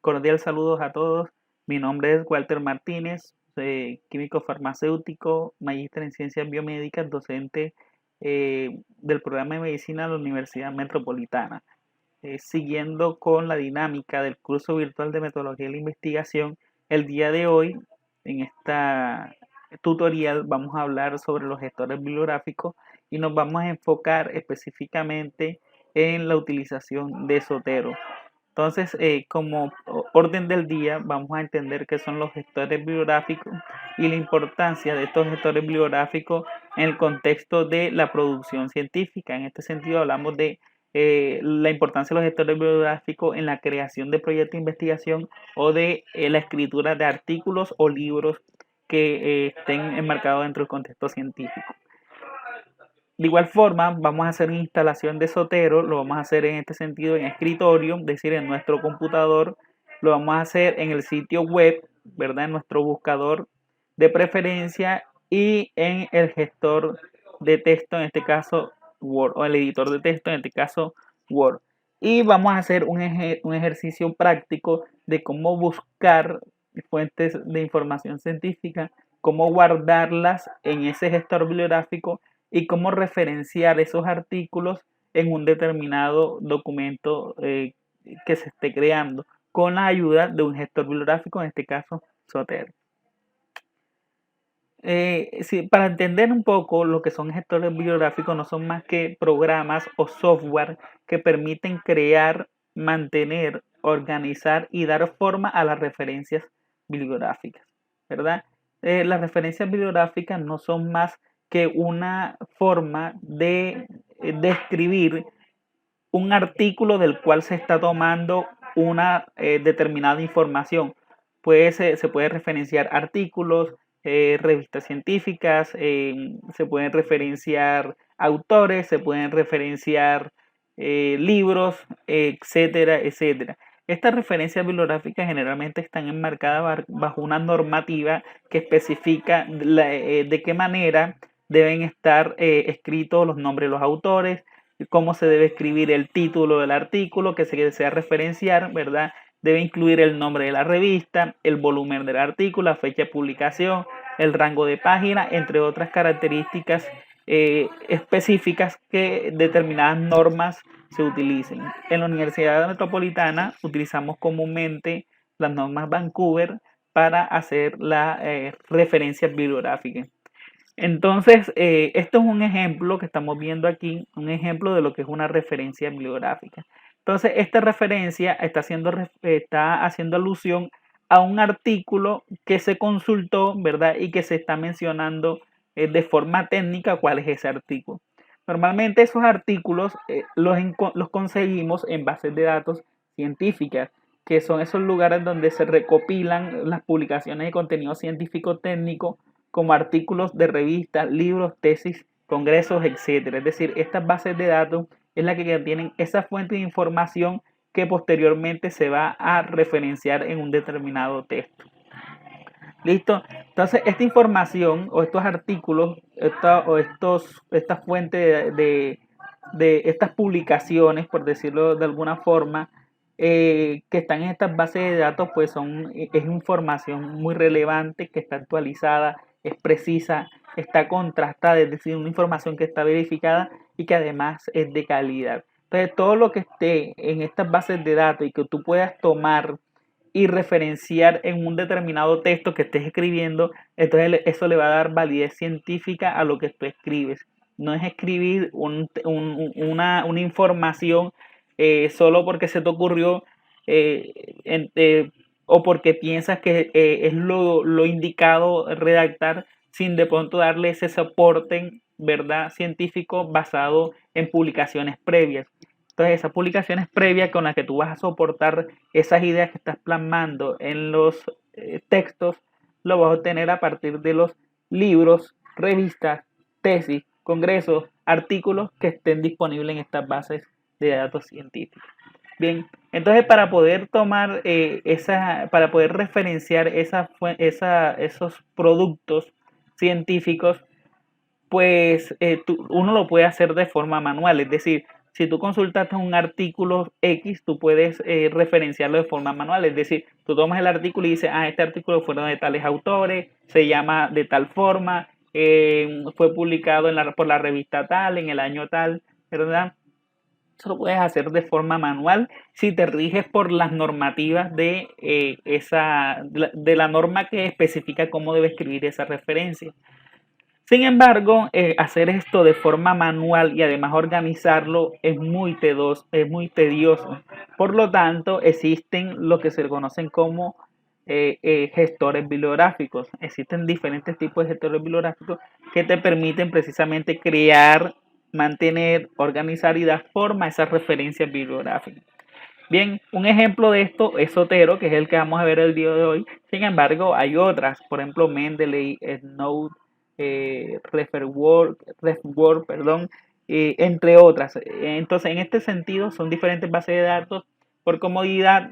Cordial saludos a todos. Mi nombre es Walter Martínez, soy químico farmacéutico, magíster en ciencias biomédicas, docente del programa de medicina de la Universidad Metropolitana. Siguiendo con la dinámica del curso virtual de metodología de la investigación, el día de hoy, en esta tutorial, vamos a hablar sobre los gestores bibliográficos y nos vamos a enfocar específicamente en la utilización de Zotero. Entonces, como orden del día, vamos a entender qué son los gestores bibliográficos y la importancia de estos gestores bibliográficos en el contexto de la producción científica. En este sentido, hablamos de la importancia de los gestores bibliográficos en la creación de proyectos de investigación o de la escritura de artículos o libros que estén enmarcados dentro del contexto científico. De igual forma, vamos a hacer una instalación de Zotero, lo vamos a hacer en este sentido en escritorio, es decir, en nuestro computador, lo vamos a hacer en el sitio web, ¿verdad? En nuestro buscador de preferencia y en el gestor de texto, en este caso Word, o el editor de texto, en este caso Word. Y vamos a hacer un ejercicio práctico de cómo buscar fuentes de información científica, cómo guardarlas en ese gestor bibliográfico y cómo referenciar esos artículos en un determinado documento que se esté creando con la ayuda de un gestor bibliográfico, en este caso Zotero. Para entender un poco lo que son gestores bibliográficos, no son más que programas o software que permiten crear, mantener, organizar y dar forma a las referencias bibliográficas, ¿verdad? Las referencias bibliográficas no son más que una forma de describir un artículo del cual se está tomando una determinada información. Se puede referenciar artículos, revistas científicas, se pueden referenciar autores, se pueden referenciar libros, etcétera, etcétera. Estas referencias bibliográficas generalmente están enmarcadas bajo una normativa que especifica de qué manera deben estar escritos los nombres de los autores, cómo se debe escribir el título del artículo que se desea referenciar, ¿verdad? Debe incluir el nombre de la revista, el volumen del artículo, la fecha de publicación, el rango de página, entre otras características específicas que determinadas normas se utilicen. En la Universidad Metropolitana utilizamos comúnmente las normas Vancouver para hacer las referencias bibliográficas. Entonces, esto es un ejemplo que estamos viendo aquí, un ejemplo de lo que es una referencia bibliográfica. Entonces, esta referencia está haciendo alusión a un artículo que se consultó, ¿verdad? Y que se está mencionando de forma técnica cuál es ese artículo. Normalmente esos artículos los conseguimos en bases de datos científicas, que son esos lugares donde se recopilan las publicaciones de contenido científico técnico como artículos de revistas, libros, tesis, congresos, etc. Es decir, estas bases de datos es la que tienen esa fuente de información que posteriormente se va a referenciar en un determinado texto. ¿Listo? Entonces, esta información o estos artículos estas fuentes de estas publicaciones, por decirlo de alguna forma, que están en estas bases de datos, pues es información muy relevante, que está actualizada, es precisa, está contrastada, es decir, una información que está verificada y que además es de calidad. Entonces, todo lo que esté en estas bases de datos y que tú puedas tomar y referenciar en un determinado texto que estés escribiendo, entonces eso le va a dar validez científica a lo que tú escribes. No es escribir una información solo porque se te ocurrió o porque piensas que es lo indicado redactar, sin de pronto darle ese soporte, ¿verdad?, científico basado en publicaciones previas. Entonces, esas publicaciones previas con las que tú vas a soportar esas ideas que estás plasmando en los textos, lo vas a obtener a partir de los libros, revistas, tesis, congresos, artículos que estén disponibles en estas bases de datos científicos. Bien, entonces para poder tomar para poder referenciar esos productos científicos, pues uno lo puede hacer de forma manual, es decir, si tú consultaste un artículo X, tú puedes referenciarlo de forma manual, es decir, tú tomas el artículo y dices, este artículo fue de tales autores, se llama de tal forma, fue publicado por la revista tal, en el año tal, ¿verdad? Eso lo puedes hacer de forma manual si te riges por las normativas de la norma que especifica cómo debe escribir esa referencia. Sin embargo, hacer esto de forma manual y además organizarlo es muy tedioso. Por lo tanto, existen lo que se conocen como gestores bibliográficos. Existen diferentes tipos de gestores bibliográficos que te permiten precisamente crear, mantener, organizar y dar forma a esas referencias bibliográficas. Bien, un ejemplo de esto es Zotero, que es el que vamos a ver el día de hoy. Sin embargo, hay otras, por ejemplo, Mendeley, EndNote, RefWord, perdón, entre otras. Entonces, en este sentido, son diferentes bases de datos. Por comodidad,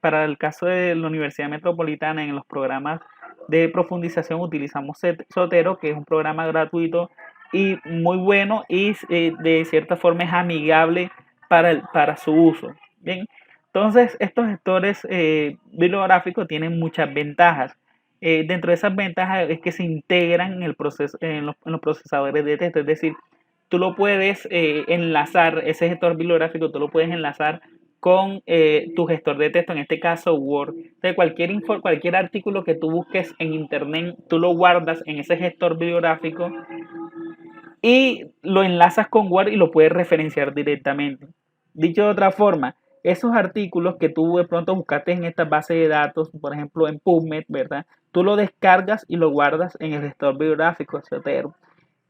para el caso de la Universidad Metropolitana, en los programas de profundización utilizamos Zotero, que es un programa gratuito y muy bueno y de cierta forma es amigable para su uso. Bien, entonces estos gestores bibliográficos tienen muchas ventajas. Dentro de esas ventajas es que se integran en el proceso, en los procesadores de texto, es decir, tú lo puedes enlazar, ese gestor bibliográfico, tú lo puedes enlazar con tu gestor de texto, en este caso Word. Entonces, cualquier artículo que tú busques en Internet, tú lo guardas en ese gestor bibliográfico y lo enlazas con Word y lo puedes referenciar directamente. Dicho de otra forma, esos artículos que tú de pronto buscaste en esta base de datos, por ejemplo en PubMed, ¿verdad? Tú lo descargas y lo guardas en el gestor bibliográfico, Zotero.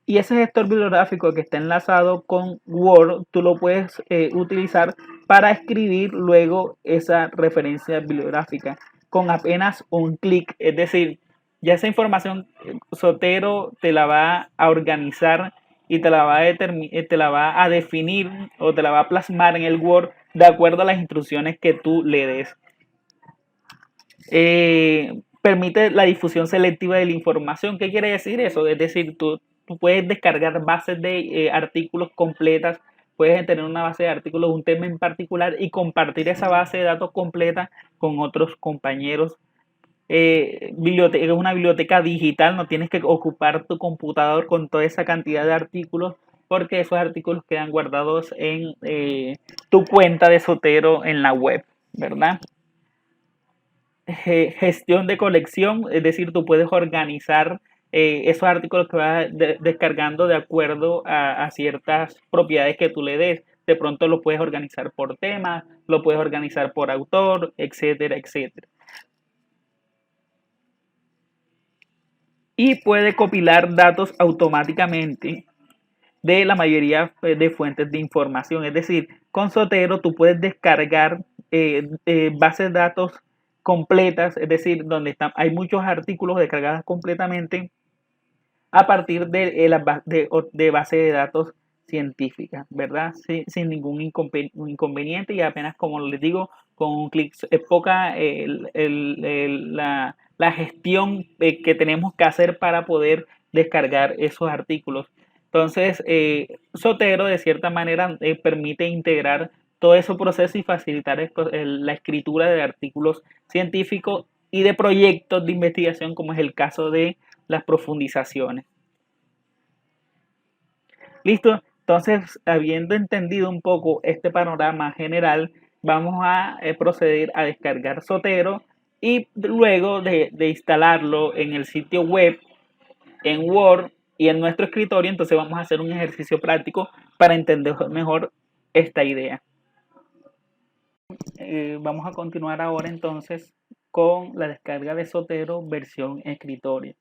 Y ese gestor bibliográfico que está enlazado con Word, tú lo puedes utilizar para escribir luego esa referencia bibliográfica con apenas un clic. Es decir, ya esa información Zotero te la va a organizar y te la va a definir o te la va a plasmar en el Word de acuerdo a las instrucciones que tú le des. Permite la difusión selectiva de la información. ¿Qué quiere decir eso? Es decir, tú puedes descargar bases de artículos completas, puedes tener una base de artículos, un tema en particular y compartir esa base de datos completa con otros compañeros. Es una biblioteca digital, no tienes que ocupar tu computador con toda esa cantidad de artículos porque esos artículos quedan guardados en tu cuenta de Zotero en la web, ¿verdad? Gestión de colección, es decir, tú puedes organizar esos artículos que vas descargando de acuerdo a ciertas propiedades que tú le des. De pronto lo puedes organizar por tema, lo puedes organizar por autor, etcétera, etcétera. Y puede compilar datos automáticamente de la mayoría de fuentes de información. Es decir, con Zotero tú puedes descargar bases de datos completas, es decir, donde hay muchos artículos descargados completamente a partir de base de datos científicas, ¿verdad? Sin ningún inconveniente y apenas, como les digo, con un clic. Es poca la gestión que tenemos que hacer para poder descargar esos artículos. Entonces, Zotero de cierta manera permite integrar todo ese proceso y facilitar la escritura de artículos científicos y de proyectos de investigación, como es el caso de las profundizaciones. Listo, entonces, habiendo entendido un poco este panorama general, vamos a proceder a descargar Zotero y luego de instalarlo en el sitio web, en Word y en nuestro escritorio, entonces vamos a hacer un ejercicio práctico para entender mejor esta idea. Vamos a continuar ahora entonces con la descarga de Zotero versión escritorio.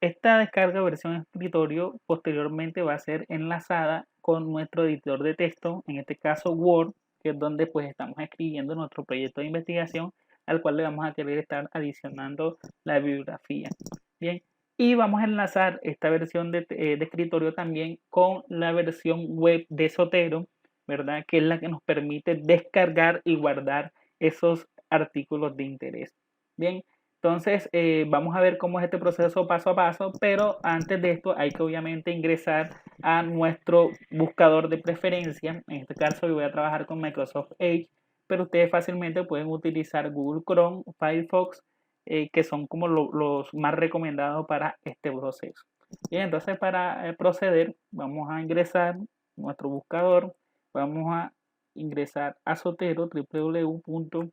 Esta descarga versión escritorio posteriormente va a ser enlazada con nuestro editor de texto, en este caso Word, que es donde pues estamos escribiendo nuestro proyecto de investigación al cual le vamos a querer estar adicionando la bibliografía. Bien, y vamos a enlazar esta versión de escritorio también con la versión web de Zotero, ¿verdad? Que es la que nos permite descargar y guardar esos artículos de interés. Bien, Entonces, vamos a ver cómo es este proceso paso a paso, pero antes de esto hay que obviamente ingresar a nuestro buscador de preferencia. En este caso yo voy a trabajar con Microsoft Edge, pero ustedes fácilmente pueden utilizar Google Chrome, Firefox, que son como los más recomendados para este proceso. Bien, entonces para proceder, vamos a ingresar nuestro buscador, vamos a ingresar a Zotero, www.zotero.org,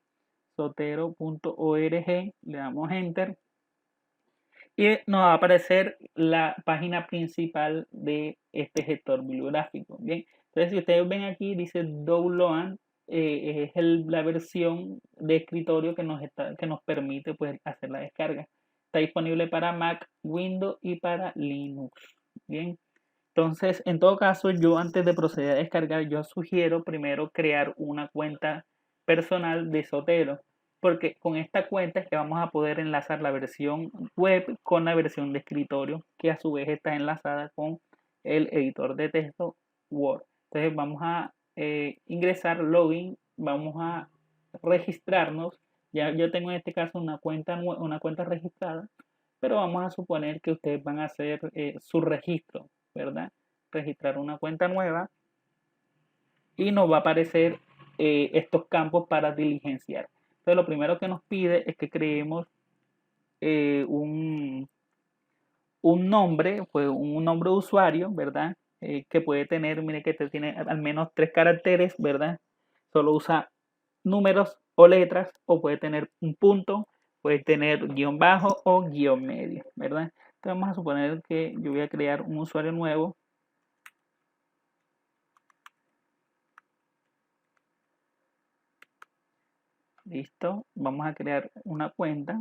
le damos enter y nos va a aparecer la página principal de este gestor bibliográfico. Bien, entonces si ustedes ven aquí dice download, es la versión de escritorio que nos permite pues, hacer la descarga. Está disponible para Mac, Windows y para Linux. Bien, entonces en todo caso yo antes de proceder a descargar yo sugiero primero crear una cuenta personal de Zotero, porque con esta cuenta es que vamos a poder enlazar la versión web con la versión de escritorio, que a su vez está enlazada con el editor de texto Word. Entonces vamos a ingresar login, vamos a registrarnos. Ya yo tengo en este caso una cuenta registrada, pero vamos a suponer que ustedes van a hacer su registro, ¿verdad? Registrar una cuenta nueva y nos va a aparecer estos campos para diligenciar. Entonces, lo primero que nos pide es que creemos un nombre, pues un nombre de usuario, ¿verdad? Que puede tener, mire que tiene al menos 3 caracteres, ¿verdad? Solo usa números o letras, o puede tener un punto, puede tener guión bajo o guión medio, ¿verdad? Entonces vamos a suponer que yo voy a crear un usuario nuevo. Listo, vamos a crear una cuenta.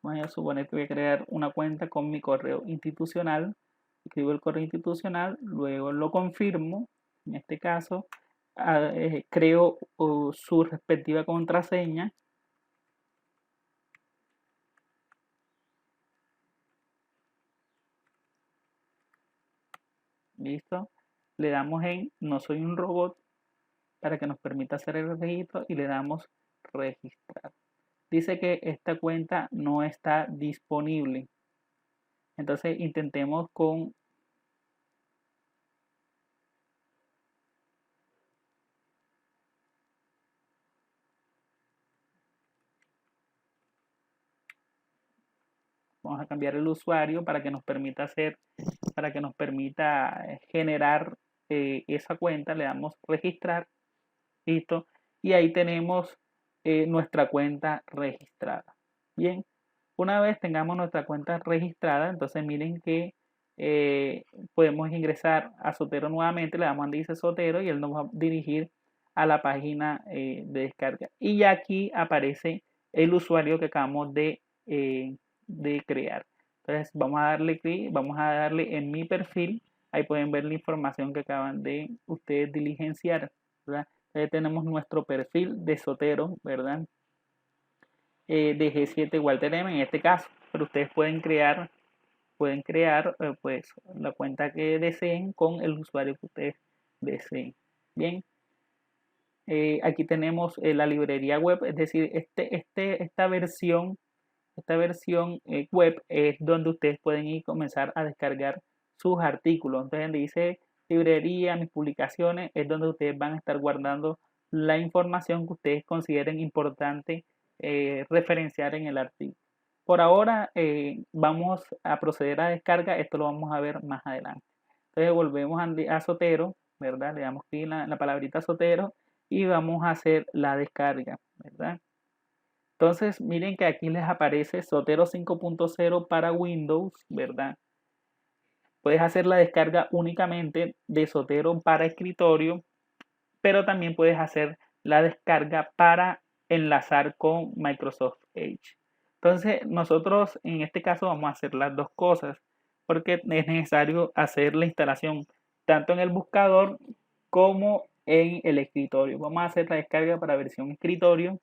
Voy a suponer que voy a crear una cuenta con mi correo institucional. Escribo el correo institucional, luego lo confirmo. En este caso, creo su respectiva contraseña. Listo. Le damos en no soy un robot para que nos permita hacer el registro y le damos registrar. Dice que esta cuenta no está disponible. Entonces intentemos con vamos a cambiar el usuario para que nos permita generar esa cuenta, le damos registrar, listo, y ahí tenemos nuestra cuenta registrada. Bien, una vez tengamos nuestra cuenta registrada, entonces miren que eh, podemos ingresar a Zotero nuevamente, le damos donde dice Zotero y él nos va a dirigir a la página de descarga. Y ya aquí aparece el usuario que acabamos de crear. Entonces vamos a darle clic, vamos a darle en mi perfil, ahí pueden ver la información que acaban de ustedes diligenciar, ¿verdad? Entonces tenemos nuestro perfil de Zotero, ¿verdad? De G7 Walter M en este caso, pero ustedes pueden crear pues la cuenta que deseen con el usuario que ustedes deseen. Bien, aquí tenemos la librería web, es decir, esta versión web es donde ustedes pueden ir comenzar a descargar sus artículos. Entonces dice librería, mis publicaciones, es donde ustedes van a estar guardando la información que ustedes consideren importante referenciar en el artículo. Por ahora vamos a proceder a descarga, esto lo vamos a ver más adelante. Entonces volvemos a Zotero, ¿verdad? Le damos clic en la palabrita Zotero y vamos a hacer la descarga, ¿verdad? Entonces, miren que aquí les aparece Zotero 5.0 para Windows, ¿verdad? Puedes hacer la descarga únicamente de Zotero para escritorio, pero también puedes hacer la descarga para enlazar con Microsoft Edge. Entonces, nosotros en este caso vamos a hacer las dos cosas, porque es necesario hacer la instalación tanto en el buscador como en el escritorio. Vamos a hacer la descarga para versión escritorio.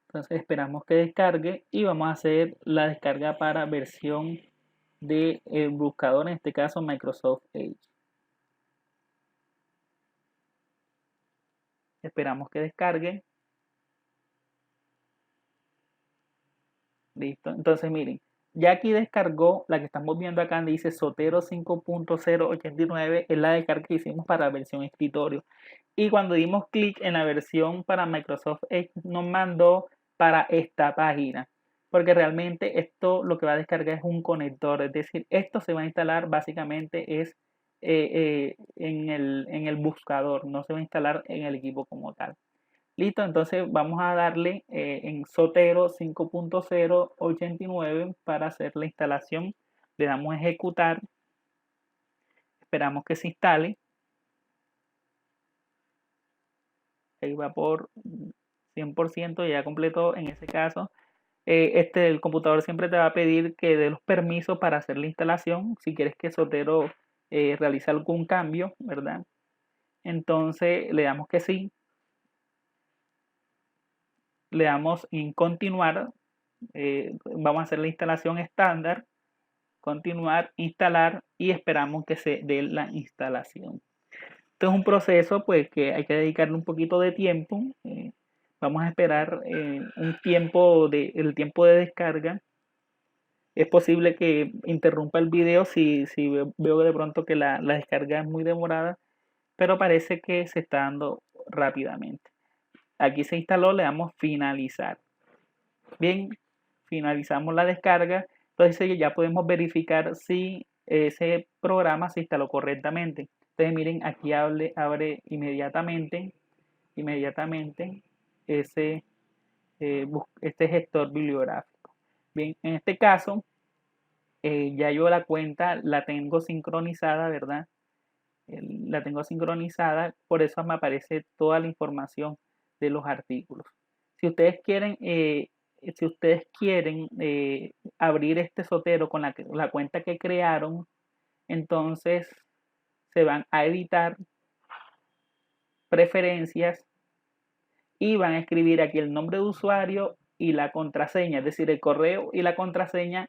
Entonces esperamos que descargue y vamos a hacer la descarga para versión de buscador, en este caso Microsoft Edge. Esperamos que descargue. Listo. Entonces, miren, ya aquí descargó la que estamos viendo acá, donde dice Zotero 5.089, es la descarga que hicimos para la versión escritorio. Y cuando dimos clic en la versión para Microsoft Edge, nos mandó para esta página. Porque realmente esto lo que va a descargar es un conector. Es decir, esto se va a instalar básicamente es en el buscador, no se va a instalar en el equipo como tal. Listo, entonces vamos a darle en Zotero 5.089 para hacer la instalación. Le damos a ejecutar, esperamos que se instale. Ahí va por 100%, ya completó en ese caso. El computador siempre te va a pedir que dé los permisos para hacer la instalación, si quieres que Zotero realice algún cambio, ¿verdad? Entonces le damos que sí, le damos en continuar, vamos a hacer la instalación estándar, continuar, instalar y esperamos que se dé la instalación. Esto es un proceso pues que hay que dedicarle un poquito de tiempo. Vamos a esperar el tiempo de descarga. Es posible que interrumpa el video si veo de pronto que la descarga es muy demorada, pero parece que se está dando rápidamente. Aquí se instaló, le damos finalizar. Bien, finalizamos la descarga. Entonces ya podemos verificar si ese programa se instaló correctamente. Entonces miren, aquí abre inmediatamente ese, este gestor bibliográfico. Bien, en este caso ya yo la cuenta la tengo sincronizada, ¿verdad? La tengo sincronizada, por eso me aparece toda la información de los artículos. Si ustedes quieren, abrir este Zotero con la cuenta que crearon, entonces se van a editar, preferencias, y van a escribir aquí el nombre de usuario y la contraseña, es decir, el correo y la contraseña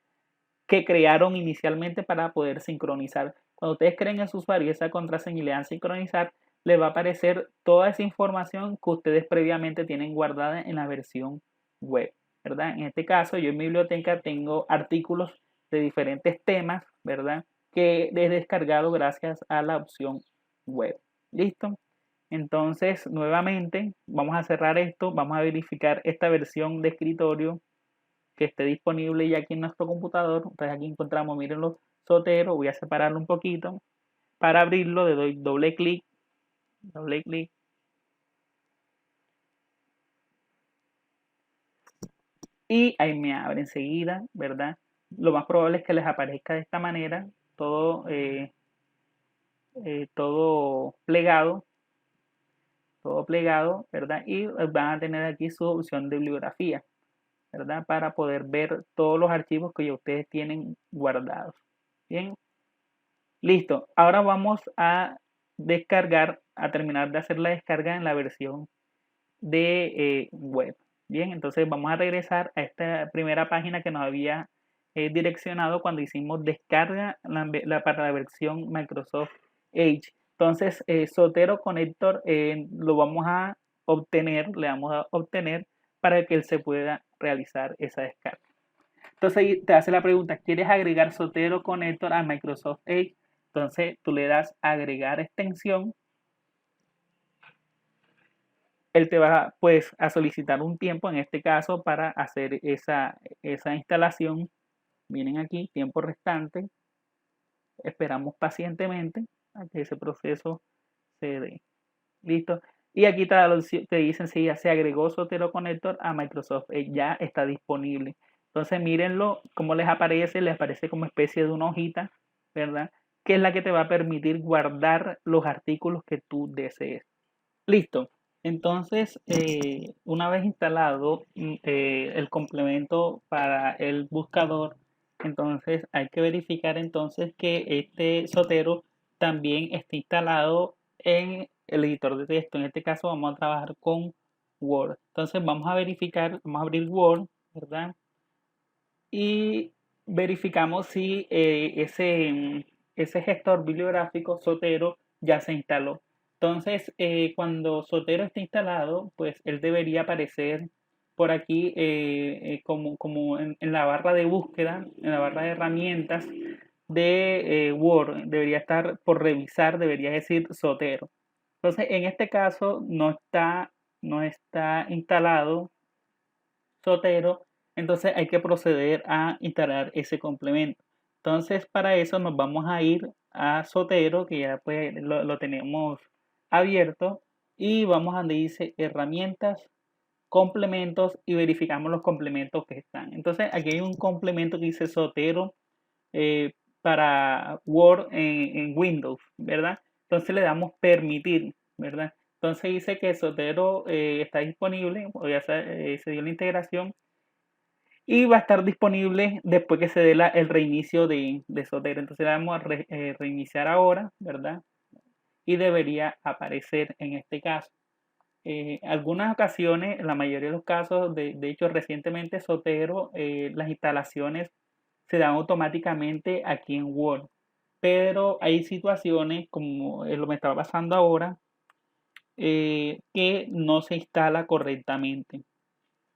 que crearon inicialmente para poder sincronizar. Cuando ustedes creen ese usuario y esa contraseña y le dan sincronizar, les va a aparecer toda esa información que ustedes previamente tienen guardada en la versión web, ¿verdad? En este caso, yo en mi biblioteca tengo artículos de diferentes temas, ¿verdad? Que he descargado gracias a la opción web. ¿Listo? Entonces, nuevamente, vamos a cerrar esto, vamos a verificar esta versión de escritorio que esté disponible ya aquí en nuestro computador. Entonces aquí encontramos, miren los Zotero, voy a separarlo un poquito. Para abrirlo le doy doble clic, y ahí me abre enseguida, ¿verdad? Lo más probable es que les aparezca de esta manera, todo plegado, ¿verdad? Y van a tener aquí su opción de bibliografía, ¿verdad? Para poder ver todos los archivos que ya ustedes tienen guardados. Bien, listo. Ahora vamos a descargar, a terminar de hacer la descarga en la versión de web. Bien, entonces vamos a regresar a esta primera página que nos había direccionado cuando hicimos descarga para la versión Microsoft Edge. Entonces, Zotero Connector lo vamos a obtener, le damos a obtener para que él se pueda realizar esa descarga. Entonces ahí te hace la pregunta, ¿quieres agregar Zotero Connector a Microsoft Edge? Entonces tú le das agregar extensión. Él te va pues a solicitar un tiempo, en este caso, para hacer esa instalación. Miren aquí, tiempo restante. Esperamos pacientemente a que ese proceso se dé. Listo. Y aquí te dicen si ya se agregó Zotero Connector a Microsoft Edge, ya está disponible. Entonces mírenlo, cómo les aparece como especie de una hojita, ¿verdad? Que es la que te va a permitir guardar los artículos que tú desees. Listo. Entonces, una vez instalado el complemento para el buscador, entonces hay que verificar entonces que este Zotero también esté instalado en el editor de texto. En este caso vamos a trabajar con Word. Entonces vamos a verificar, vamos a abrir Word, ¿verdad? Y verificamos si ese gestor bibliográfico Zotero ya se instaló. Entonces, cuando Zotero esté instalado, pues él debería aparecer por aquí, como en la barra de búsqueda, en la barra de herramientas de Word, debería estar por revisar, debería decir Zotero. Entonces, en este caso no está instalado Zotero, entonces hay que proceder a instalar ese complemento. Entonces, para eso nos vamos a ir a Zotero, que ya pues lo tenemos abierto, y vamos a donde dice herramientas, complementos, y verificamos los complementos que están. Entonces, aquí hay un complemento que dice Zotero eh, para Word en Windows, ¿verdad? Entonces le damos permitir, ¿verdad? Entonces dice que Zotero está disponible, o ya se dio la integración, y va a estar disponible después que se dé el reinicio de Zotero. Entonces le damos a reiniciar ahora, ¿verdad? Y debería aparecer en este caso. Algunas ocasiones, en la mayoría de los casos, de hecho recientemente Zotero, las instalaciones se dan automáticamente aquí en Word, pero hay situaciones como lo que me estaba pasando ahora, que no se instala correctamente.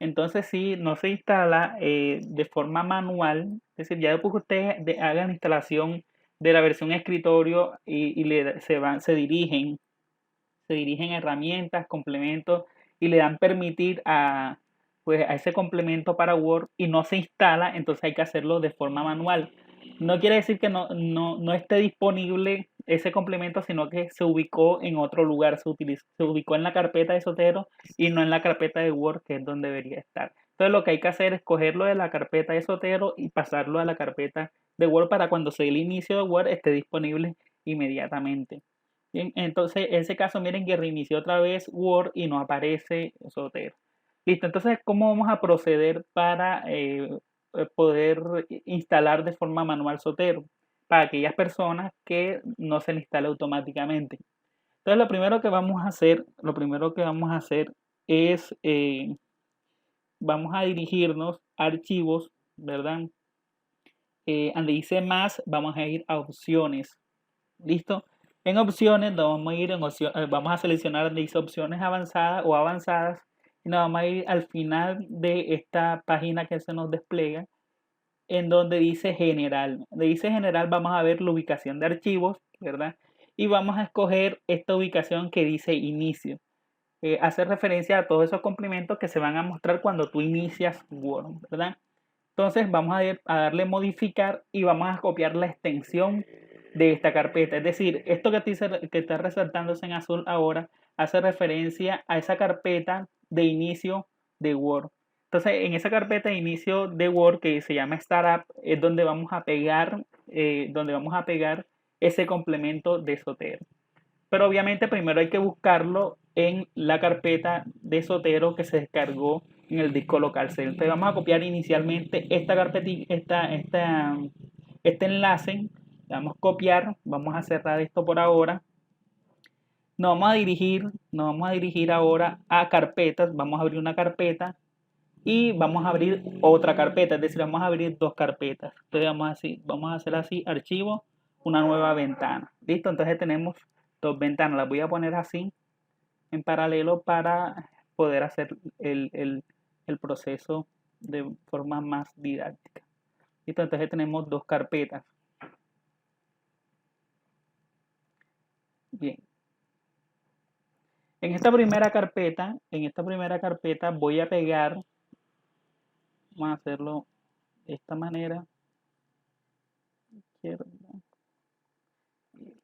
Entonces, si no se instala de forma manual, es decir, ya después que ustedes hagan la instalación de la versión escritorio se dirigen a herramientas, complementos, y le dan permitir pues, a ese complemento para Word y no se instala, entonces hay que hacerlo de forma manual. No quiere decir que no esté disponible ese complemento, sino que se ubicó en otro lugar, se ubicó en la carpeta de Zotero y no en la carpeta de Word, que es donde debería estar. Entonces lo que hay que hacer es cogerlo de la carpeta de Zotero y pasarlo a la carpeta de Word para cuando se dé el inicio de Word esté disponible inmediatamente. Bien, entonces, en ese caso, miren que reinició otra vez Word y no aparece Zotero. Listo, entonces, ¿cómo vamos a proceder para poder instalar de forma manual Zotero? Para aquellas personas que no se le instale automáticamente. Entonces, lo primero que vamos a hacer es, vamos a dirigirnos a archivos, ¿verdad? Donde dice más, vamos a ir a opciones. ¿Listo? En opciones nos vamos a ir vamos a seleccionar donde dice opciones avanzadas o avanzadas y nos vamos a ir al final de esta página que se nos despliega en donde dice general. Donde dice general vamos a ver la ubicación de archivos, ¿verdad? Y vamos a escoger esta ubicación que dice inicio. Hace referencia a todos esos complementos que se van a mostrar cuando tú inicias Word, ¿verdad? Entonces vamos a darle modificar y vamos a copiar la extensión de esta carpeta. Es decir, esto que está resaltándose en azul ahora hace referencia a esa carpeta de inicio de Word. Entonces, en esa carpeta de inicio de Word que se llama Startup es donde vamos a pegar ese complemento de Zotero. Pero obviamente primero hay que buscarlo en la carpeta de Zotero que se descargó en el disco local. Entonces vamos a copiar inicialmente esta carpetita, este enlace. Vamos a copiar, vamos a cerrar esto por ahora. Nos vamos a dirigir ahora a carpetas. Vamos a abrir una carpeta y vamos a abrir otra carpeta, es decir, vamos a abrir dos carpetas. Entonces vamos a hacer así, archivo, una nueva ventana. Listo, entonces tenemos dos ventanas. Las voy a poner así en paralelo para poder hacer el proceso de forma más didáctica. Listo, entonces tenemos dos carpetas. Bien. En esta primera carpeta voy a pegar, vamos a hacerlo de esta manera.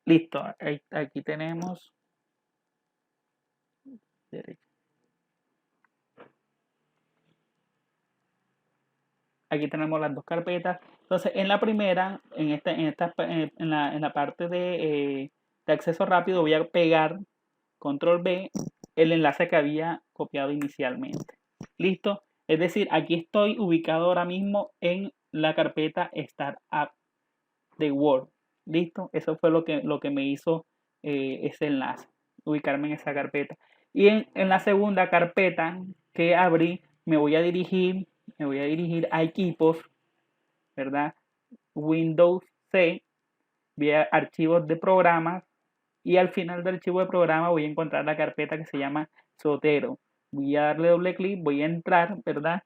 Listo, aquí tenemos derecha. Aquí tenemos las dos carpetas. Entonces, en la primera, en la parte de acceso rápido, voy a pegar control B el enlace que había copiado inicialmente. ¿Listo? Es decir, aquí estoy ubicado ahora mismo en la carpeta Startup de Word. ¿Listo? Eso fue lo que me hizo ese enlace, ubicarme en esa carpeta. Y en la segunda carpeta que abrí, me voy a dirigir a equipos, ¿verdad? Windows C, vía archivos de programas, y al final del archivo de programa voy a encontrar la carpeta que se llama Zotero. Voy a darle doble clic, voy a entrar, ¿verdad?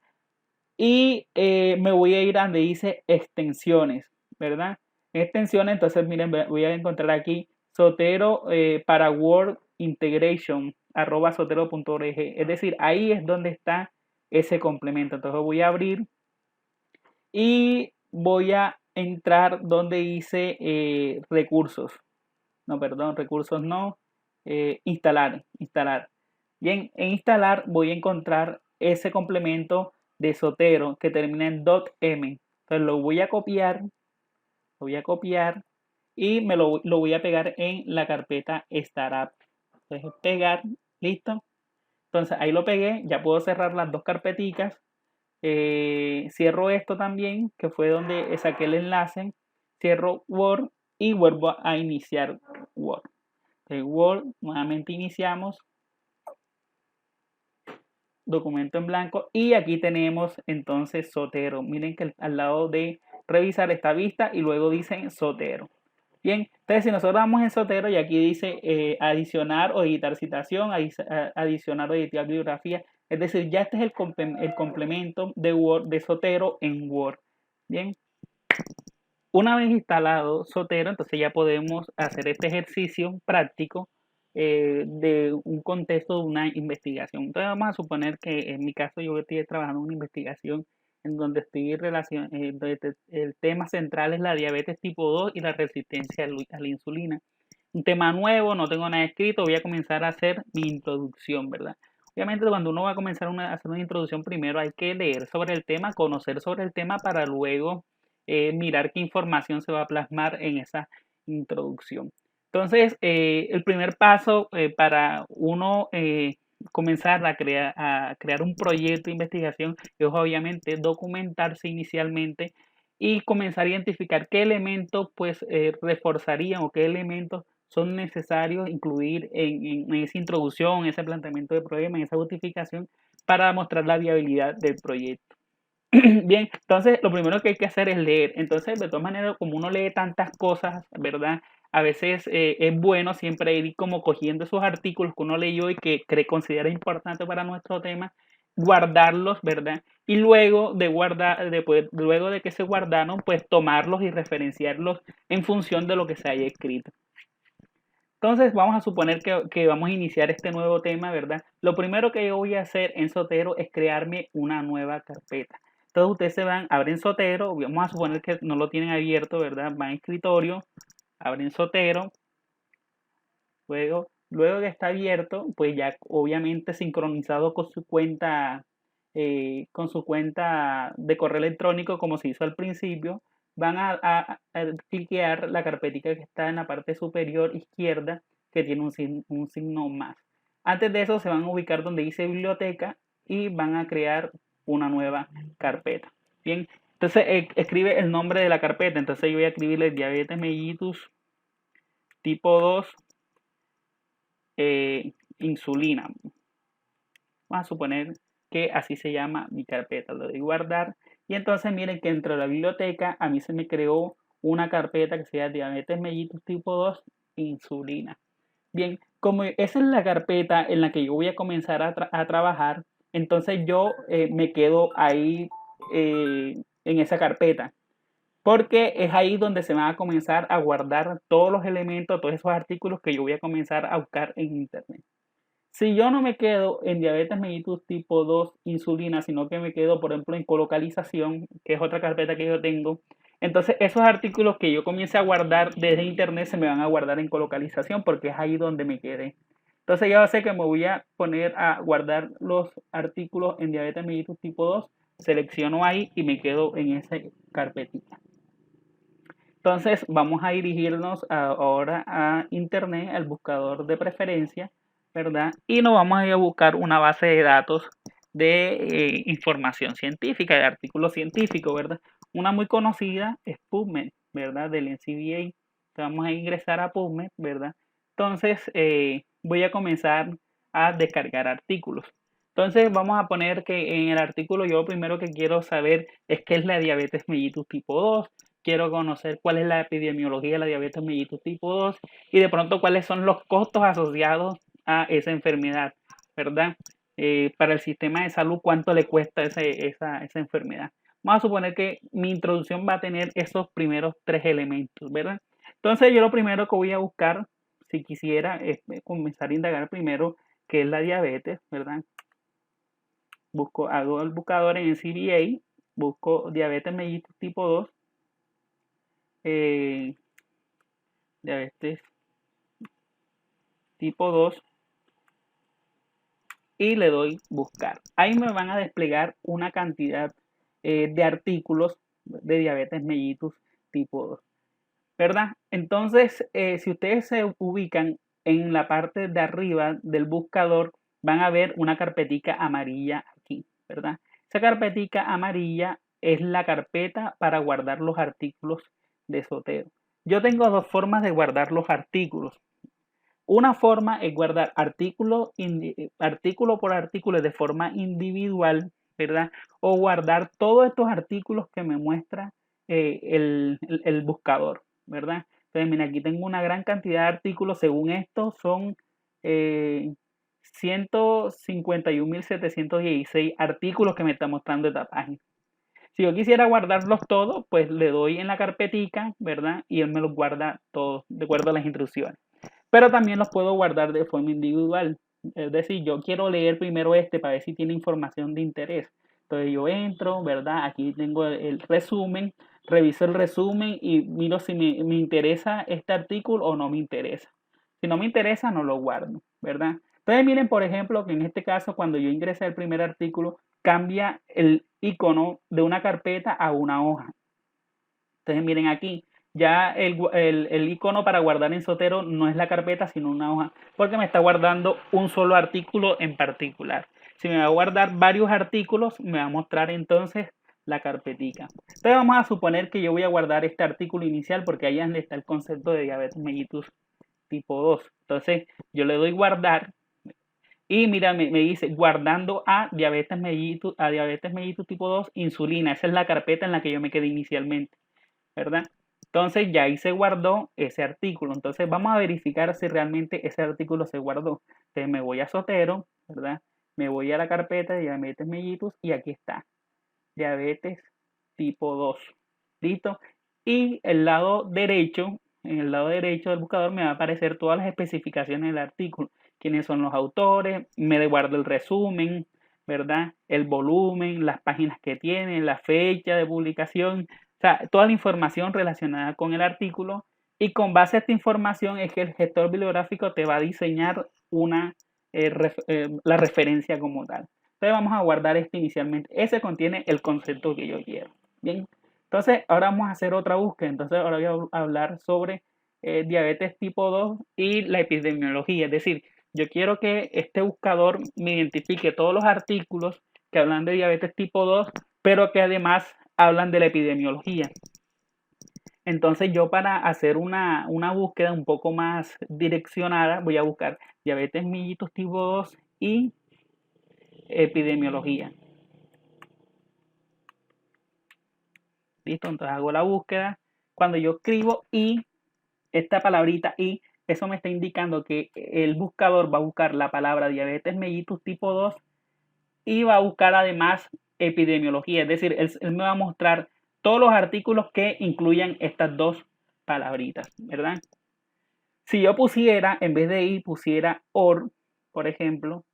Y me voy a ir a donde dice extensiones, ¿verdad? Extensiones, entonces miren, voy a encontrar aquí Zotero para Word Integration, @zotero.org. Es decir, ahí es donde está ese complemento. Entonces voy a abrir y voy a entrar donde dice recursos. No, perdón, recursos no. Instalar. Bien, en instalar voy a encontrar ese complemento de Zotero que termina en .m. Entonces lo voy a copiar y lo voy a pegar en la carpeta Startup. Entonces pegar, listo. Entonces ahí lo pegué, ya puedo cerrar las dos carpeticas. Cierro esto también, que fue donde saqué el enlace. Cierro Word y vuelvo a iniciar Word. Word, nuevamente iniciamos, documento en blanco y aquí tenemos entonces Zotero. Miren que al lado de revisar esta vista y luego dice Zotero. Bien, entonces si nosotros vamos en Zotero y aquí dice adicionar o editar citación, adicionar o editar bibliografía, es decir, ya este es el complemento de Word de Zotero en Word. Bien, una vez instalado Zotero, entonces ya podemos hacer este ejercicio práctico de un contexto de una investigación. Entonces vamos a suponer que en mi caso yo estoy trabajando en una investigación en donde el tema central es la diabetes tipo 2 y la resistencia a la insulina. Un tema nuevo, no tengo nada escrito, voy a comenzar a hacer mi introducción, ¿verdad? Obviamente cuando uno va a comenzar a hacer una introducción, primero hay que leer sobre el tema, conocer sobre el tema para luego mirar qué información se va a plasmar en esa introducción. Entonces, el primer paso para uno comenzar a crear un proyecto de investigación es obviamente documentarse inicialmente y comenzar a identificar qué elementos pues reforzarían o qué elementos son necesarios incluir en esa introducción, en ese planteamiento de problema, en esa justificación para mostrar la viabilidad del proyecto. Bien, entonces lo primero que hay que hacer es leer. Entonces, de todas maneras, como uno lee tantas cosas, ¿verdad? A veces es bueno siempre ir como cogiendo esos artículos que uno leyó y que considera importante para nuestro tema, guardarlos, ¿verdad? Y luego luego de que se guardaron, pues tomarlos y referenciarlos en función de lo que se haya escrito. Entonces vamos a suponer que vamos a iniciar este nuevo tema, ¿verdad? Lo primero que yo voy a hacer en Zotero es crearme una nueva carpeta. Entonces ustedes se van, abren Zotero, vamos a suponer que no lo tienen abierto, ¿verdad? Van a escritorio, abren Zotero, luego que está abierto, pues ya obviamente sincronizado con su cuenta de correo electrónico como se hizo al principio, van a cliquear la carpetita que está en la parte superior izquierda que tiene un signo más. Antes de eso se van a ubicar donde dice biblioteca y van a crear una nueva carpeta. Bien, entonces escribe el nombre de la carpeta. Entonces yo voy a escribirle diabetes mellitus tipo 2 insulina. Vamos a suponer que así se llama mi carpeta. Lo doy guardar. Y entonces miren que dentro de la biblioteca a mí se me creó una carpeta que se llama diabetes mellitus tipo 2 insulina. Bien, como esa es la carpeta en la que yo voy a comenzar a trabajar, entonces yo me quedo ahí en esa carpeta. Porque es ahí donde se van a comenzar a guardar todos los elementos, todos esos artículos que yo voy a comenzar a buscar en internet. Si yo no me quedo en diabetes mellitus tipo 2 insulina, sino que me quedo, por ejemplo, en colocalización, que es otra carpeta que yo tengo, entonces esos artículos que yo comience a guardar desde internet se me van a guardar en colocalización porque es ahí donde me quedé. Entonces ya sé que me voy a poner a guardar los artículos en diabetes mellitus tipo 2, selecciono ahí y me quedo en esa carpetita. Entonces vamos a dirigirnos ahora a internet, al buscador de preferencia, ¿verdad? Y nos vamos a ir a buscar una base de datos de información científica, de artículos científicos, ¿verdad? Una muy conocida es PubMed, ¿verdad? Del NCBA. Entonces vamos a ingresar a PubMed, ¿verdad? Entonces voy a comenzar a descargar artículos. Entonces vamos a poner que en el artículo yo lo primero que quiero saber es qué es la diabetes mellitus tipo 2. Quiero conocer cuál es la epidemiología de la diabetes mellitus tipo 2 y de pronto cuáles son los costos asociados a esa enfermedad, ¿verdad? para el sistema de salud cuánto le cuesta esa enfermedad. Vamos a suponer que mi introducción va a tener esos primeros tres elementos, ¿verdad? Entonces yo lo primero que voy a buscar, si quisiera, es comenzar a indagar primero qué es la diabetes, ¿verdad? Hago el buscador en el CBA, busco diabetes mellitus tipo 2, eh, diabetes tipo 2 y le doy buscar. Ahí me van a desplegar una cantidad de artículos de diabetes mellitus tipo 2, ¿verdad? Entonces, si ustedes se ubican en la parte de arriba del buscador, van a ver una carpetica amarilla aquí, ¿verdad? Esa carpetica amarilla es la carpeta para guardar los artículos de Zotero. Yo tengo dos formas de guardar los artículos. Una forma es guardar artículo por artículo de forma individual, ¿verdad? O guardar todos estos artículos que me muestra el buscador, ¿verdad? Entonces, mira, aquí tengo una gran cantidad de artículos. Según esto, son 151.716 artículos que me está mostrando esta página. Si yo quisiera guardarlos todos, pues le doy en la carpetica, ¿verdad? Y él me los guarda todos de acuerdo a las instrucciones. Pero también los puedo guardar de forma individual. Es decir, yo quiero leer primero este para ver si tiene información de interés. Entonces yo entro, ¿verdad? Aquí tengo el resumen, reviso el resumen y miro si me interesa este artículo o no me interesa. Si no me interesa, no lo guardo, ¿verdad? Entonces miren, por ejemplo, que en este caso, cuando yo ingresé al primer artículo, cambia el icono de una carpeta a una hoja. Entonces miren aquí, ya el icono para guardar en Zotero no es la carpeta, sino una hoja, porque me está guardando un solo artículo en particular. Si me va a guardar varios artículos, me va a mostrar entonces la carpetica. Entonces vamos a suponer que yo voy a guardar este artículo inicial, porque ahí es donde está el concepto de diabetes mellitus tipo 2. Entonces yo le doy guardar y mira, me dice guardando a diabetes mellitus tipo 2 insulina. Esa es la carpeta en la que yo me quedé inicialmente, ¿verdad? Entonces ya ahí se guardó ese artículo. Entonces vamos a verificar si realmente ese artículo se guardó. Entonces me voy a Zotero, ¿verdad? Me voy a la carpeta de diabetes mellitus y aquí está. Diabetes tipo 2. ¿Listo? Y el lado derecho, en el lado derecho del buscador me va a aparecer todas las especificaciones del artículo. Quiénes son los autores, me guardo el resumen, ¿verdad? El volumen, las páginas que tiene, la fecha de publicación, o sea, toda la información relacionada con el artículo. Y con base a esta información es que el gestor bibliográfico te va a diseñar la referencia como tal. Entonces vamos a guardar este inicialmente. Ese contiene el concepto que yo quiero. Bien. Entonces ahora vamos a hacer otra búsqueda. Entonces ahora voy a hablar sobre diabetes tipo 2 y la epidemiología. Es decir, yo quiero que este buscador me identifique todos los artículos que hablan de diabetes tipo 2, pero que además hablan de la epidemiología. Entonces yo para hacer una búsqueda un poco más direccionada voy a buscar diabetes mellitus tipo 2 y epidemiología. Listo, entonces hago la búsqueda. Cuando yo escribo y, esta palabrita y, eso me está indicando que el buscador va a buscar la palabra diabetes mellitus tipo 2 y va a buscar además epidemiología. Es decir, él me va a mostrar todos los artículos que incluyan estas dos palabritas, ¿verdad? Si yo pusiera, en vez de i, pusiera or, por ejemplo,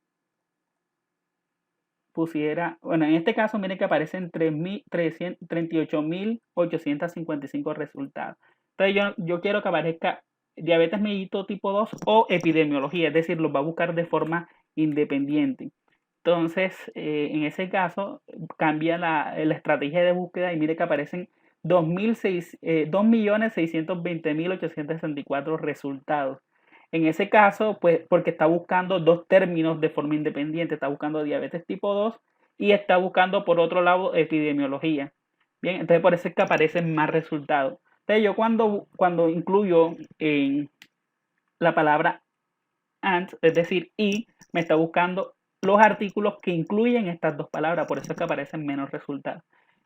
pusiera, bueno, en este caso miren que aparecen 38.855 resultados. Entonces yo quiero que aparezca diabetes mellitus tipo 2 o epidemiología, es decir, los va a buscar de forma independiente. Entonces, en ese caso, cambia la estrategia de búsqueda y mire que aparecen 2.620.864 resultados. En ese caso, pues porque está buscando dos términos de forma independiente, está buscando diabetes tipo 2 y está buscando por otro lado epidemiología. Bien, entonces por eso es que aparecen más resultados. Entonces yo cuando incluyo en la palabra and, es decir, y, me está buscando los artículos que incluyen estas dos palabras, por eso es que aparecen menos resultados.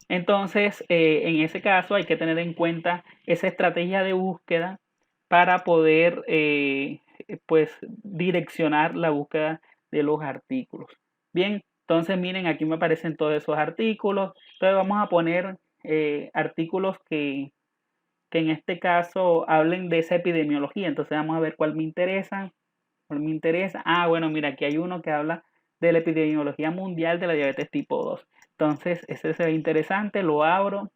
Entonces, en ese caso hay que tener en cuenta esa estrategia de búsqueda para poder pues direccionar la búsqueda de los artículos. Bien, entonces miren, aquí me aparecen todos esos artículos. Entonces vamos a poner artículos que en este caso hablen de esa epidemiología. Entonces vamos a ver cuál me interesa. ¿Cuál me interesa? Ah, bueno, mira, aquí hay uno que habla de la epidemiología mundial de la diabetes tipo 2. Entonces, ese se ve interesante, lo abro,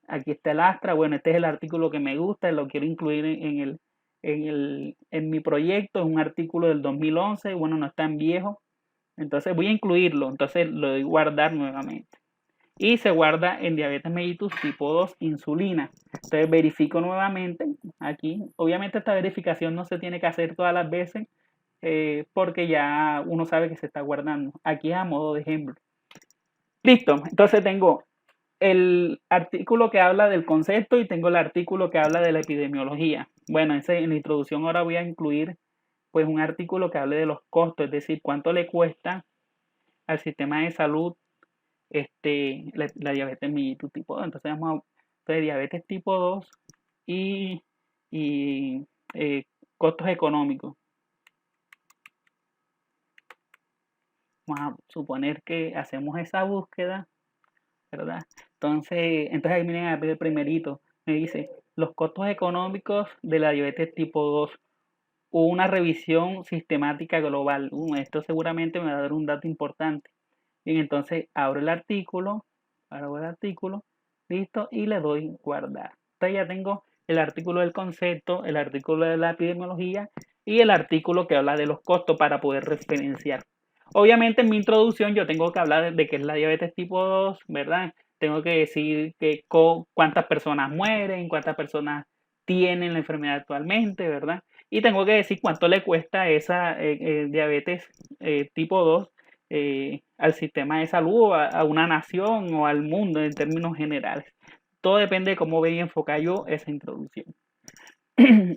aquí está el Astra, bueno, este es el artículo que me gusta, lo quiero incluir en mi proyecto, es un artículo del 2011, bueno, no es tan viejo, entonces voy a incluirlo, entonces lo doy guardar nuevamente. Y se guarda en diabetes mellitus tipo 2 insulina. Entonces verifico nuevamente aquí. Obviamente esta verificación no se tiene que hacer todas las veces porque ya uno sabe que se está guardando. Aquí es a modo de ejemplo. Listo, entonces tengo el artículo que habla del concepto y tengo el artículo que habla de la epidemiología. Bueno, en la introducción ahora voy a incluir pues un artículo que hable de los costos, es decir, cuánto le cuesta al sistema de salud la diabetes mellitus tipo 2. Entonces vamos a entonces, diabetes tipo 2 y, y costos económicos. Vamos a suponer que hacemos esa búsqueda, ¿verdad? Entonces ahí miren el primerito, me dice los costos económicos de la diabetes tipo 2 o una revisión sistemática global. Esto seguramente me va a dar un dato importante. Bien, entonces abro el artículo, listo, y le doy guardar. Entonces ya tengo el artículo del concepto, el artículo de la epidemiología y el artículo que habla de los costos para poder referenciar. Obviamente en mi introducción yo tengo que hablar de qué es la diabetes tipo 2, ¿verdad? Tengo que decir cuántas personas mueren, cuántas personas tienen la enfermedad actualmente, ¿verdad? Y tengo que decir cuánto le cuesta esa diabetes tipo 2 al sistema de salud, o a una nación o al mundo en términos generales. Todo depende de cómo voy a enfocar yo esa introducción.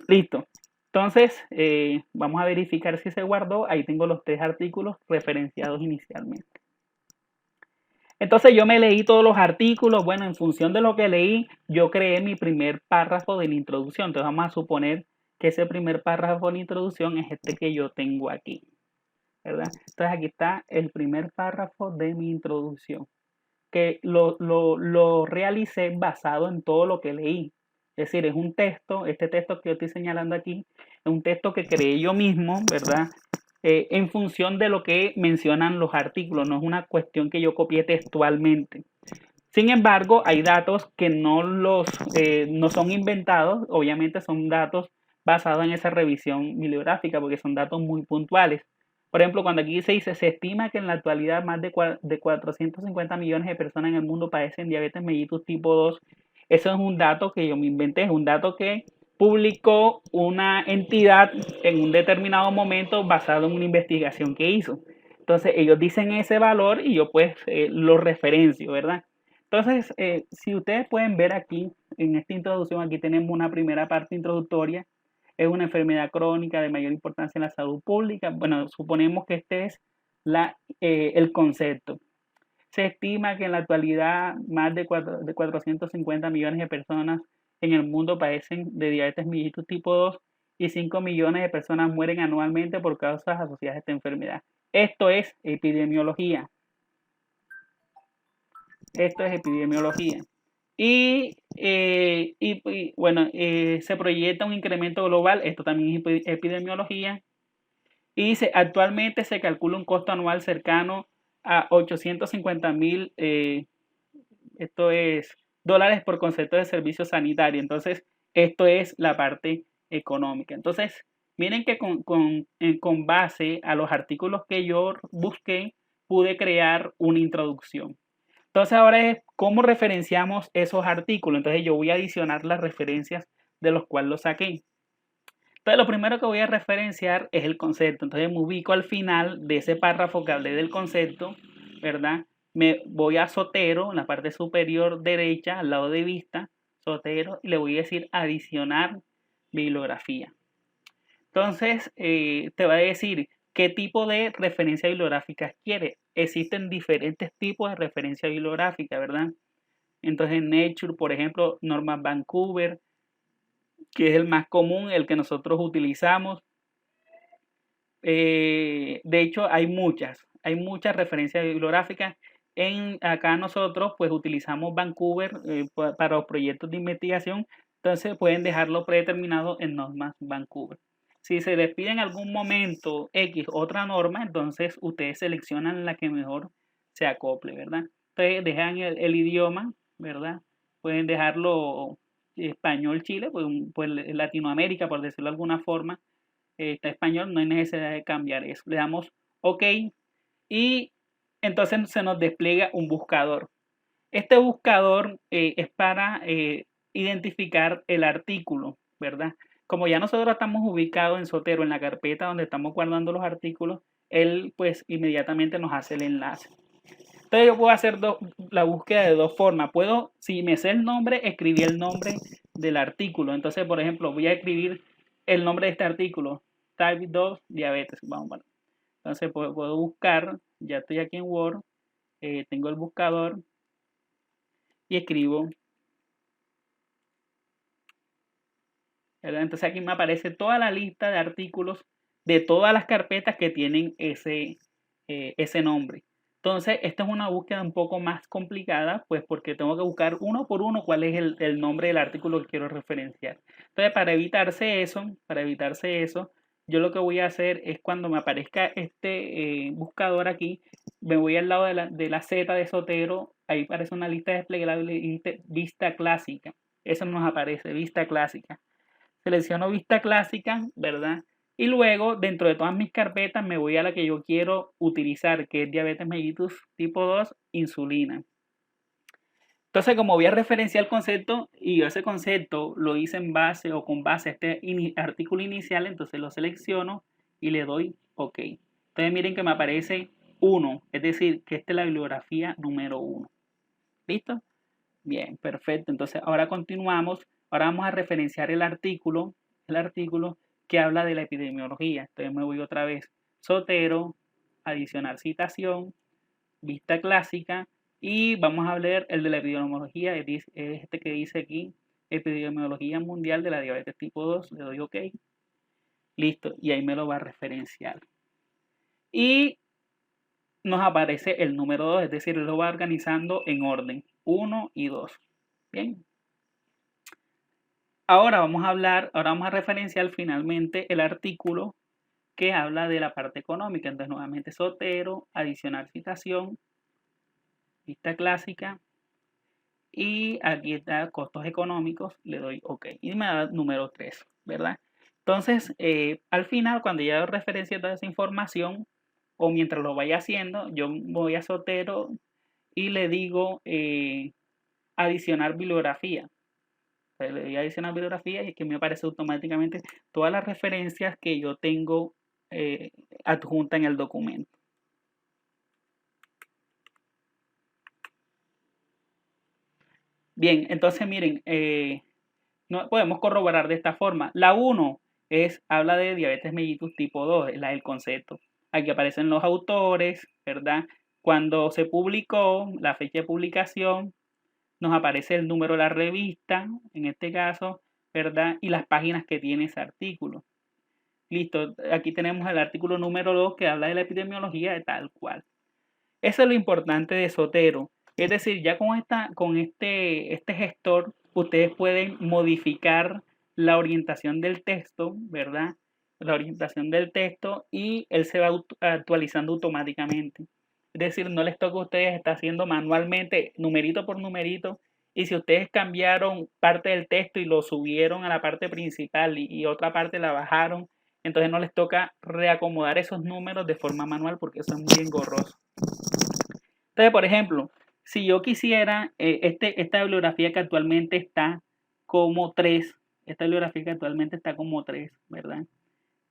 Listo. Entonces, vamos a verificar si se guardó. Ahí tengo los 3 artículos referenciados inicialmente. Entonces yo me leí todos los artículos. Bueno, en función de lo que leí, yo creé mi primer párrafo de la introducción. Entonces vamos a suponer que ese primer párrafo de la introducción es este que yo tengo aquí, ¿verdad? Entonces aquí está el primer párrafo de mi introducción, que lo realicé basado en todo lo que leí. Es decir, es un texto, este texto que yo estoy señalando aquí, es un texto que creé yo mismo, ¿verdad? En función de lo que mencionan los artículos, no es una cuestión que yo copié textualmente. Sin embargo, hay datos que no son inventados, obviamente son datos basados en esa revisión bibliográfica, porque son datos muy puntuales. Por ejemplo, cuando aquí se dice, se estima que en la actualidad más de 450 millones de personas en el mundo padecen diabetes mellitus tipo 2. Eso es un dato que yo me inventé, es un dato que publicó una entidad en un determinado momento basado en una investigación que hizo. Entonces ellos dicen ese valor y yo pues lo referencio, ¿verdad? Entonces, si ustedes pueden ver aquí, en esta introducción, aquí tenemos una primera parte introductoria. Es una enfermedad crónica de mayor importancia en la salud pública. Bueno, suponemos que este es el concepto. Se estima que en la actualidad más de 450 millones de personas en el mundo padecen de diabetes mellitus tipo 2 y 5 millones de personas mueren anualmente por causas asociadas a esta enfermedad. Esto es epidemiología. Esto es epidemiología. Bueno, se proyecta un incremento global, esto también es epidemiología, y dice, actualmente se calcula un costo anual cercano a 850.000, esto es dólares por concepto de servicio sanitario. Entonces, esto es la parte económica. Entonces, miren que con base a los artículos que yo busqué, pude crear una introducción. Entonces ahora es cómo referenciamos esos artículos. Entonces yo voy a adicionar las referencias de los cuales los saqué. Entonces lo primero que voy a referenciar es el concepto. Entonces me ubico al final de ese párrafo que hablé del concepto, ¿verdad? Me voy a Zotero, en la parte superior derecha, al lado de vista, Zotero, y le voy a decir adicionar bibliografía. Entonces, te va a decir qué tipo de referencia bibliográfica quiere. Existen diferentes tipos de referencia bibliográfica, ¿verdad? Entonces, en Nature, por ejemplo, Norman Vancouver, que es el más común, el que nosotros utilizamos. De hecho, hay muchas referencias bibliográficas. Acá nosotros pues utilizamos Vancouver para los proyectos de investigación, entonces pueden dejarlo predeterminado en normas Vancouver. Si se les pide en algún momento X otra norma, entonces ustedes seleccionan la que mejor se acople, ¿verdad? Entonces dejan el idioma, ¿verdad? Pueden dejarlo español Chile, pues Latinoamérica, por decirlo de alguna forma, está español, no hay necesidad de cambiar eso. Le damos OK y entonces se nos despliega un buscador. Este buscador es para identificar el artículo, ¿verdad? Como ya nosotros estamos ubicados en Zotero, en la carpeta donde estamos guardando los artículos, él pues inmediatamente nos hace el enlace. Entonces yo puedo hacer la búsqueda de dos formas. Puedo, si me sé el nombre, escribir el nombre del artículo. Entonces, por ejemplo, voy a escribir el nombre de este artículo, Type 2 diabetes. Vamos, bueno. Entonces puedo buscar, ya estoy aquí en Word, tengo el buscador y escribo. ¿Verdad? Entonces aquí me aparece toda la lista de artículos de todas las carpetas que tienen ese nombre. Entonces, esta es una búsqueda un poco más complicada, pues porque tengo que buscar uno por uno cuál es el nombre del artículo que quiero referenciar. Entonces, para evitarse eso, yo lo que voy a hacer es cuando me aparezca este buscador aquí, me voy al lado de la Z de Zotero, ahí aparece una lista desplegable y dice vista clásica. Eso nos aparece, vista clásica. Selecciono vista clásica, ¿verdad? Y luego, dentro de todas mis carpetas, me voy a la que yo quiero utilizar, que es diabetes mellitus tipo 2, insulina. Entonces, como voy a referenciar el concepto y yo ese concepto lo hice en base o con base a este artículo inicial, entonces lo selecciono y le doy OK. Entonces, miren que me aparece 1, es decir, que esta es la bibliografía número 1. ¿Listo? Bien, perfecto. Entonces, ahora continuamos. Ahora vamos a referenciar el artículo que habla de la epidemiología. Entonces me voy otra vez. Zotero, adicionar citación, vista clásica y vamos a leer el de la epidemiología, es este que dice aquí, epidemiología mundial de la diabetes tipo 2. Le doy OK. Listo, y ahí me lo va a referenciar. Y nos aparece el número 2, es decir, lo va organizando en orden 1 y 2. Bien. Ahora vamos a referenciar finalmente el artículo que habla de la parte económica. Entonces, nuevamente Zotero, adicionar citación, vista clásica, y aquí está costos económicos, le doy OK. Y me da número 3, ¿verdad? Entonces, al final, cuando ya referencia toda esa información, o mientras lo vaya haciendo, yo voy a Zotero y le digo adicionar bibliografía. Le doy adicionar bibliografía y que me aparece automáticamente todas las referencias que yo tengo adjunta en el documento. Bien, entonces miren, no, podemos corroborar de esta forma. La 1 habla de diabetes mellitus tipo 2, es la del concepto. Aquí aparecen los autores, ¿verdad? Cuando se publicó, la fecha de publicación, nos aparece el número de la revista, en este caso, ¿verdad? Y las páginas que tiene ese artículo. Listo, aquí tenemos el artículo número 2 que habla de la epidemiología de tal cual. Eso es lo importante de Zotero. Es decir, ya con este gestor, ustedes pueden modificar la orientación del texto, ¿verdad? La orientación del texto y él se va actualizando automáticamente. Es decir, no les toca a ustedes estar haciendo manualmente, numerito por numerito, y si ustedes cambiaron parte del texto y lo subieron a la parte principal y otra parte la bajaron, entonces no les toca reacomodar esos números de forma manual porque eso es muy engorroso. Entonces, por ejemplo, si yo quisiera esta bibliografía que actualmente está como 3, ¿verdad?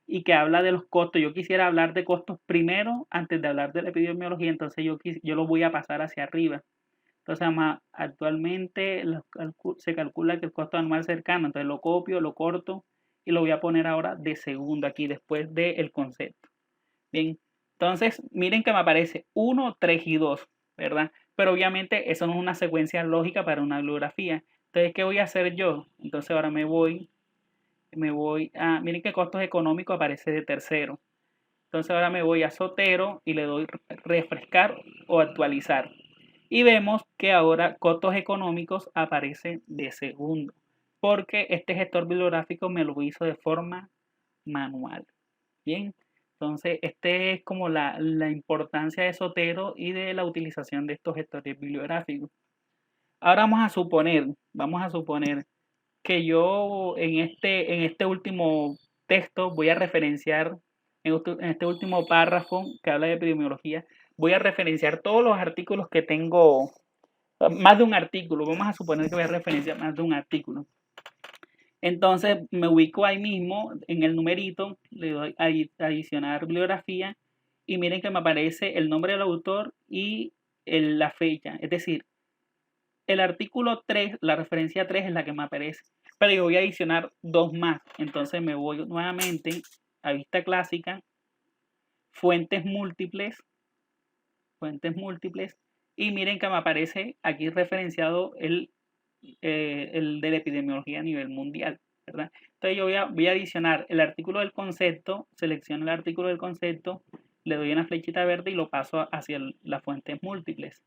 Y que habla de los costos. Yo quisiera hablar de costos primero antes de hablar de la epidemiología, entonces yo lo voy a pasar hacia arriba. Entonces, actualmente se calcula que el costo anual cercano, entonces lo copio, lo corto y lo voy a poner ahora de segundo aquí después del concepto. Bien, entonces miren que me aparece 1, 3 y 2, ¿verdad? Pero obviamente eso no es una secuencia lógica para una bibliografía. Entonces, ¿qué voy a hacer yo? Entonces ahora me voy a, miren que costos económicos aparece de tercero. Entonces ahora me voy a Zotero y le doy refrescar o actualizar. Y vemos que ahora costos económicos aparece de segundo, porque este gestor bibliográfico me lo hizo de forma manual. Bien, entonces este es como la importancia de Zotero y de la utilización de estos gestores bibliográficos. Ahora vamos a suponer que yo en este último texto voy a referenciar, en este último párrafo que habla de epidemiología, voy a referenciar todos los artículos que tengo, más de un artículo, vamos a suponer que voy a referenciar más de un artículo. Entonces me ubico ahí mismo en el numerito, le doy a adicionar bibliografía y miren que me aparece el nombre del autor y la fecha. Es decir, el artículo 3, la referencia 3 es la que me aparece, pero yo voy a adicionar dos más. Entonces me voy nuevamente a vista clásica, fuentes múltiples, y miren que me aparece aquí referenciado el de la epidemiología a nivel mundial, ¿verdad? Entonces yo voy a adicionar el artículo del concepto, selecciono el artículo del concepto, le doy una flechita verde y lo paso hacia las fuentes múltiples.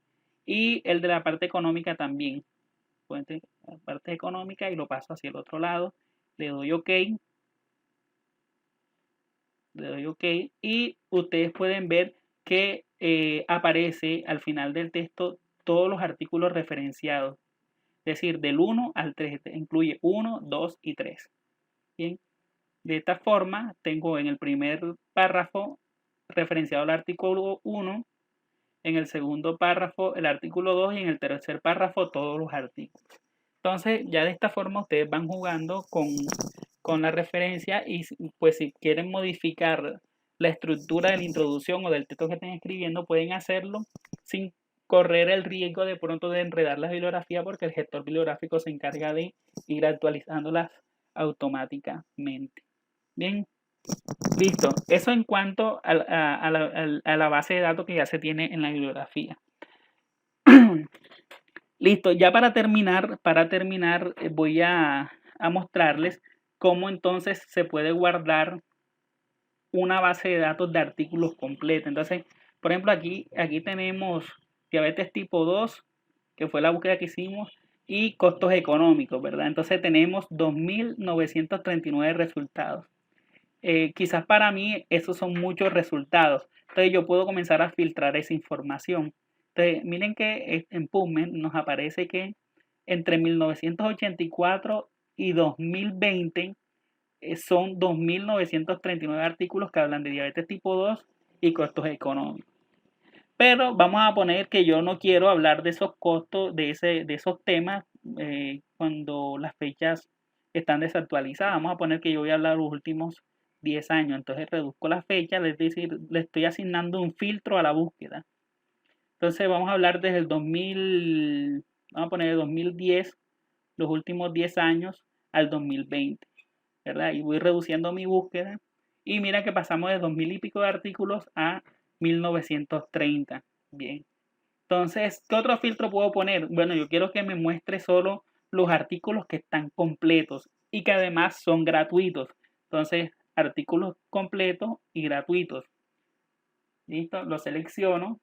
Y el de la parte económica también, la parte económica y lo paso hacia el otro lado, le doy OK, y ustedes pueden ver que aparece al final del texto todos los artículos referenciados. Es decir, del 1 al 3, incluye 1, 2 y 3. Bien, de esta forma tengo en el primer párrafo referenciado el artículo 1, en el segundo párrafo el artículo 2 y en el tercer párrafo todos los artículos. Entonces ya de esta forma ustedes van jugando con la referencia y pues si quieren modificar la estructura de la introducción o del texto que estén escribiendo pueden hacerlo sin correr el riesgo de pronto de enredar la bibliografía porque el gestor bibliográfico se encarga de ir actualizándolas automáticamente. Bien, listo. Eso en cuanto a la base de datos que ya se tiene en la bibliografía. Listo, ya para terminar voy a mostrarles cómo entonces se puede guardar una base de datos de artículos completa. Entonces, por ejemplo, aquí tenemos diabetes tipo 2, que fue la búsqueda que hicimos, y costos económicos, ¿verdad? Entonces tenemos 2.939 resultados. Quizás para mí esos son muchos resultados. Entonces yo puedo comenzar a filtrar esa información. Entonces miren que en PubMed nos aparece que entre 1984 y 2020 son 2.939 artículos que hablan de diabetes tipo 2 y costos económicos. Pero vamos a poner que yo no quiero hablar de esos costos, de esos temas cuando las fechas están desactualizadas. Vamos a poner que yo voy a hablar de los últimos 10 años. Entonces reduzco la fecha, es decir, le estoy asignando un filtro a la búsqueda. Entonces vamos a hablar desde el 2000, vamos a poner el 2010, los últimos 10 años al 2020, ¿verdad? Y voy reduciendo mi búsqueda. Y mira que pasamos de 2.000 y pico de artículos a 1930. Bien. Entonces, ¿qué otro filtro puedo poner? Bueno, yo quiero que me muestre solo los artículos que están completos y que además son gratuitos. Entonces, artículos completos y gratuitos. ¿Listo? Lo selecciono.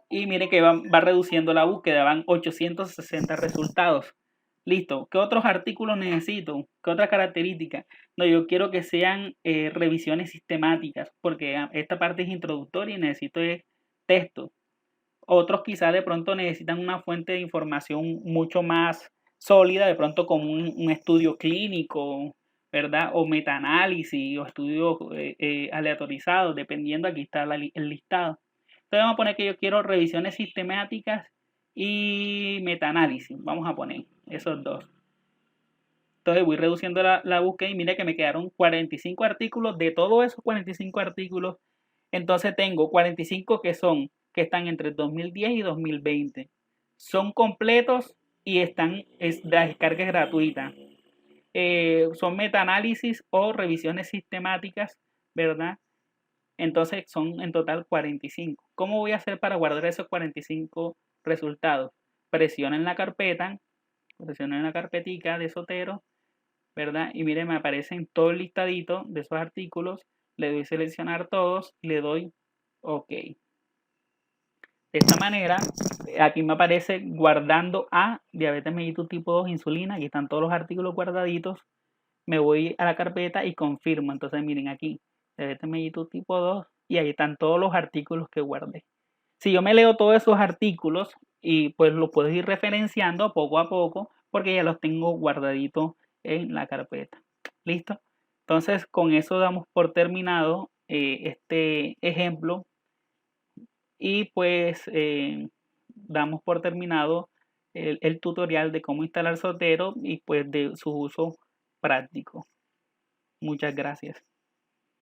Y mire que va reduciendo la búsqueda, van 860 resultados. Listo. ¿Qué otros artículos necesito? ¿Qué otra característica? No, yo quiero que sean revisiones sistemáticas, porque esta parte es introductoria y necesito texto. Otros quizás de pronto necesitan una fuente de información mucho más sólida, de pronto como un estudio clínico, ¿verdad? O metaanálisis o estudios aleatorizados, dependiendo, aquí está el listado. Entonces vamos a poner que yo quiero revisiones sistemáticas y metaanálisis. Vamos a poner esos dos. Entonces voy reduciendo la búsqueda y mire que me quedaron 45 artículos. De todos esos 45 artículos, entonces tengo 45 que están entre 2010 y 2020. Son completos y la descarga es gratuita. Son metaanálisis o revisiones sistemáticas, ¿verdad? Entonces son en total 45. ¿Cómo voy a hacer para guardar esos 45 resultados? Presionen la carpetica de Zotero, ¿verdad? Y miren, me aparecen todo el listadito de esos artículos. le doy seleccionar todos, le doy OK. De esta manera, aquí me aparece guardando a diabetes mellitus tipo 2, insulina. Aquí están todos los artículos guardaditos. Me voy a la carpeta y confirmo. Entonces miren aquí, diabetes mellitus tipo 2 y ahí están todos los artículos que guardé. Si yo me leo todos esos artículos y pues los puedo ir referenciando poco a poco porque ya los tengo guardaditos en la carpeta. ¿Listo? Entonces con eso damos por terminado este ejemplo y pues damos por terminado el tutorial de cómo instalar Zotero y pues de su uso práctico. Muchas gracias.